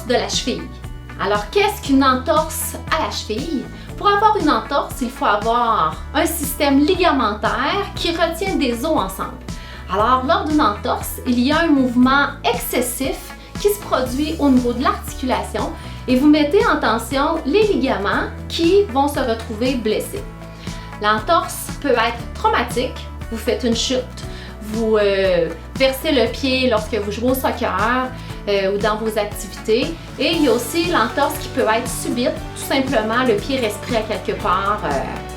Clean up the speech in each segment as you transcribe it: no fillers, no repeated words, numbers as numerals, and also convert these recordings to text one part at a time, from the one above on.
l'entorse de la cheville. Alors, qu'est-ce qu'une entorse à la cheville? Pour avoir une entorse, il faut avoir un système ligamentaire qui retient des os ensemble. Alors, lors d'une entorse, il y a un mouvement excessif qui se produit au niveau de l'articulation et vous mettez en tension les ligaments qui vont se retrouver blessés. L'entorse peut être traumatique, vous faites une chute, vous versez le pied lorsque vous jouez au soccer ou dans vos activités. Et il y a aussi l'entorse qui peut être subite, tout simplement le pied reste pris à quelque part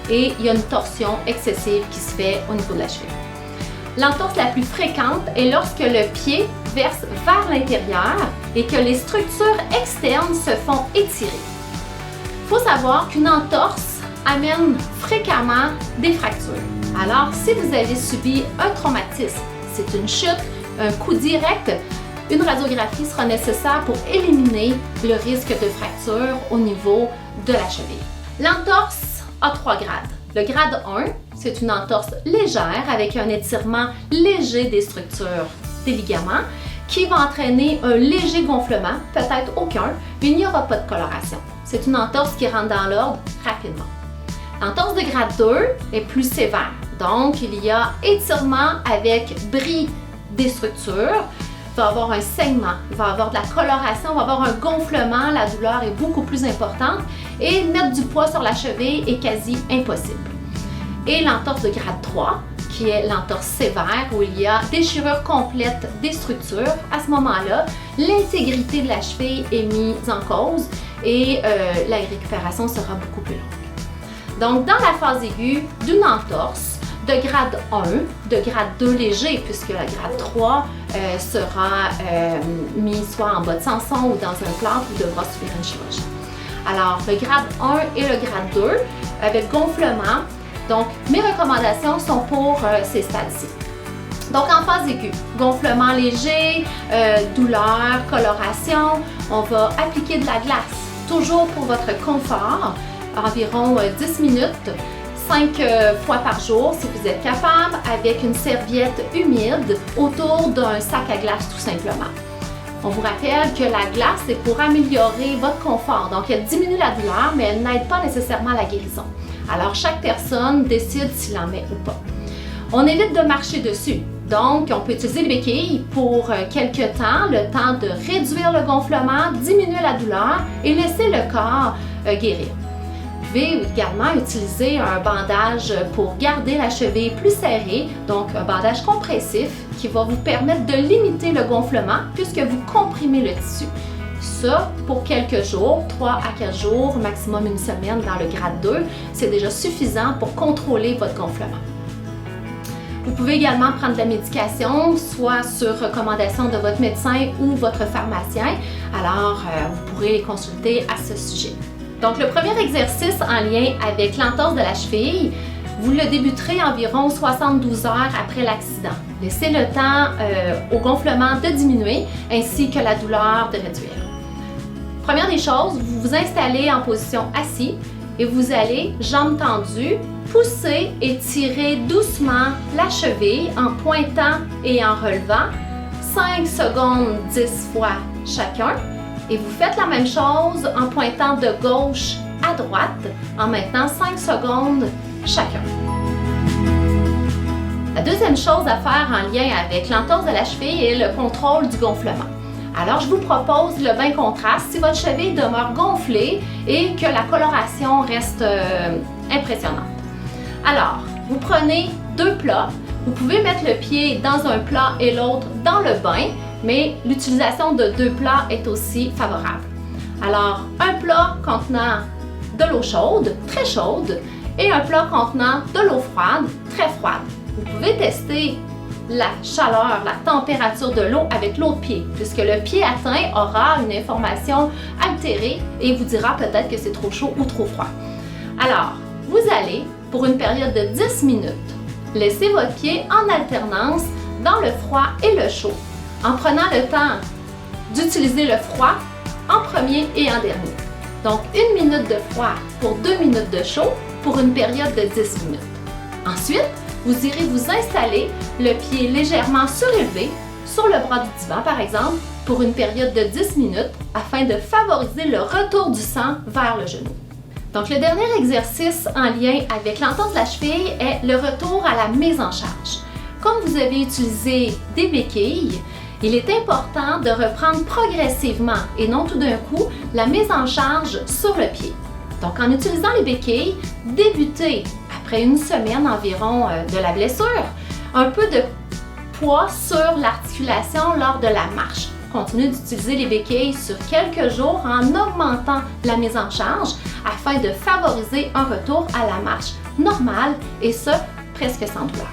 et il y a une torsion excessive qui se fait au niveau de la cheville. L'entorse la plus fréquente est lorsque le pied verse vers l'intérieur et que les structures externes se font étirer. Il faut savoir qu'une entorse amène fréquemment des fractures. Alors, si vous avez subi un traumatisme, c'est une chute, un coup direct, une radiographie sera nécessaire pour éliminer le risque de fracture au niveau de la cheville. L'entorse a 3 grades. Le grade 1, c'est une entorse légère avec un étirement léger des structures des ligaments qui va entraîner un léger gonflement, peut-être aucun, mais il n'y aura pas de coloration. C'est une entorse qui rentre dans l'ordre rapidement. L'entorse de grade 2 est plus sévère, donc il y a étirement avec bris des structures, il va y avoir un saignement, il va y avoir de la coloration, il va y avoir un gonflement, la douleur est beaucoup plus importante et mettre du poids sur la cheville est quasi impossible. Et l'entorse de grade 3, qui est l'entorse sévère où il y a déchirure complète des structures, à ce moment-là, l'intégrité de la cheville est mise en cause et la récupération sera beaucoup plus longue. Donc, dans la phase aiguë d'une entorse de grade 1, de grade 2 léger, puisque la grade 3 sera mis soit en bas de Sanson ou dans un plâtre ou devra subir une chirurgie. Alors, le grade 1 et le grade 2 avec gonflement. Donc, mes recommandations sont pour ces stades-ci. Donc, en phase aiguë, gonflement léger, douleur, coloration, on va appliquer de la glace, toujours pour votre confort, environ 10 minutes, 5 fois par jour si vous êtes capable, avec une serviette humide autour d'un sac à glace tout simplement. On vous rappelle que la glace est pour améliorer votre confort, donc elle diminue la douleur, mais elle n'aide pas nécessairement à la guérison. Alors, chaque personne décide s'il en met ou pas. On évite de marcher dessus. Donc, on peut utiliser les béquilles pour quelques temps, le temps de réduire le gonflement, diminuer la douleur et laisser le corps guérir. Vous pouvez également utiliser un bandage pour garder la cheville plus serrée, donc un bandage compressif qui va vous permettre de limiter le gonflement puisque vous comprimez le tissu. Ça, pour quelques jours, 3 à 4 jours, maximum une semaine dans le grade 2, c'est déjà suffisant pour contrôler votre gonflement. Vous pouvez également prendre de la médication, soit sur recommandation de votre médecin ou votre pharmacien. Alors, vous pourrez les consulter à ce sujet. Donc, le premier exercice en lien avec l'entorse de la cheville, vous le débuterez environ 72 heures après l'accident. Laissez le temps au gonflement de diminuer ainsi que la douleur de réduire. Première des choses, vous vous installez en position assise et vous allez, jambes tendues, pousser et tirer doucement la cheville en pointant et en relevant 5 secondes 10 fois chacun. Et vous faites la même chose en pointant de gauche à droite en maintenant 5 secondes chacun. La deuxième chose à faire en lien avec l'entorse de la cheville est le contrôle du gonflement. Alors, je vous propose le bain contraste si votre cheville demeure gonflée et que la coloration reste impressionnante. Alors, vous prenez 2 plats. Vous pouvez mettre le pied dans un plat et l'autre dans le bain, mais l'utilisation de 2 plats est aussi favorable. Alors, un plat contenant de l'eau chaude, très chaude, et un plat contenant de l'eau froide, très froide. Vous pouvez tester la chaleur, la température de l'eau avec l'autre pied, puisque le pied atteint aura une information altérée et vous dira peut-être que c'est trop chaud ou trop froid. Alors, vous allez, pour une période de 10 minutes, laisser votre pied en alternance dans le froid et le chaud, en prenant le temps d'utiliser le froid en premier et en dernier. Donc, 1 minute de froid pour 2 minutes de chaud pour une période de 10 minutes. Ensuite, vous irez vous installer le pied légèrement surélevé sur le bras du divan, par exemple, pour une période de 10 minutes afin de favoriser le retour du sang vers le genou. Donc, le dernier exercice en lien avec l'entorse de la cheville est le retour à la mise en charge. Comme vous avez utilisé des béquilles, il est important de reprendre progressivement et non tout d'un coup la mise en charge sur le pied. Donc, en utilisant les béquilles, débutez après une semaine environ de la blessure, un peu de poids sur l'articulation lors de la marche. Continuez d'utiliser les béquilles sur quelques jours en augmentant la mise en charge afin de favoriser un retour à la marche normale et ce, presque sans douleur.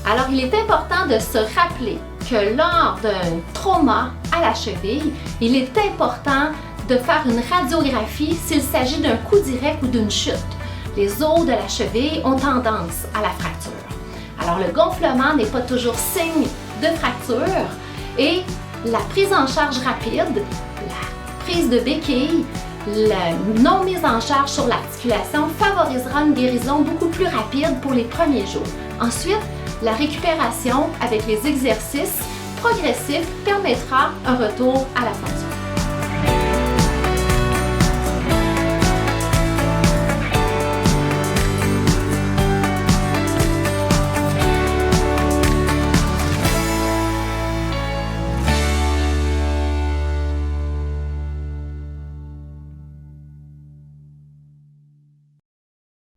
Alors, il est important de se rappeler que lors d'un trauma à la cheville, il est important de faire une radiographie s'il s'agit d'un coup direct ou d'une chute. Les os de la cheville ont tendance à la fracture. Alors, le gonflement n'est pas toujours signe de fracture et la prise en charge rapide, la prise de béquille, la non mise en charge sur l'articulation favorisera une guérison beaucoup plus rapide pour les premiers jours. Ensuite, la récupération avec les exercices progressifs permettra un retour à la fonction.